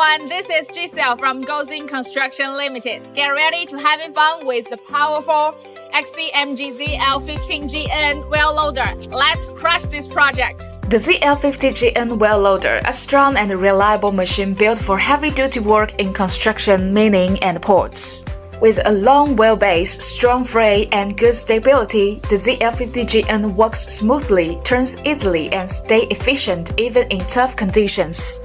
everyone, this is Giselle from GOLDZIM Construction Limited. Get ready to having fun with the powerful XCMG ZL50GN wheel loader. Let's crush this project. The ZL50GN wheel loader, a strong and reliable machine built for heavy-duty work in construction, mining, and ports. With a long wheelbase, strong frame, and good stability, the ZL50GN works smoothly, turns easily, and stays efficient even in tough conditions.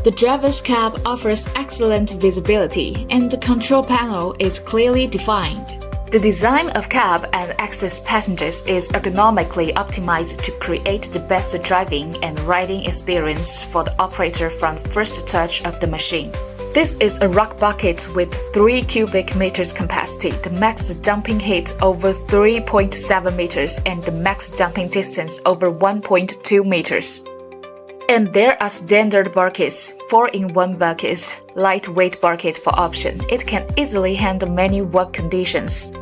The driver's cab offers excellent visibility, and the control panel is clearly defined. The design of cab and access passengers is ergonomically optimized to create the best driving and riding experience for the operator from first touch of the machine. This is a rock bucket with 3 cubic meters capacity. The max dumping height over 3.7 meters and the max dumping distance over 1.2 meters. And there are standard buckets, 4-in-1 buckets, lightweight bucket for option. It can easily handle many work conditions.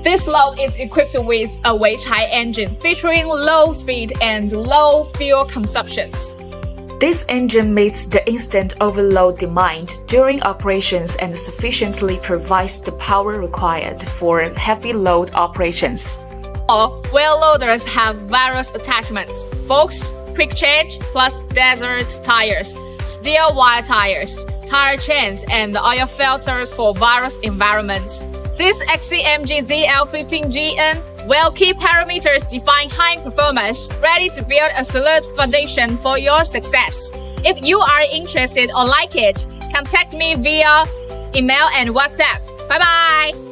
This load is equipped with a Weichai engine featuring low speed and low fuel consumptions. This engine meets the instant overload demand during operations and sufficiently provides the power required for heavy load operations. All wheel loaders have various attachments: forks, quick change, plus desert tires, steel wire tires, tire chains, and oil filters for various environments. This XCMG ZL50GN will keep parameters define high performance, ready to build a solid foundation for your success. If you are interested or like it, contact me via email and WhatsApp. Bye-bye!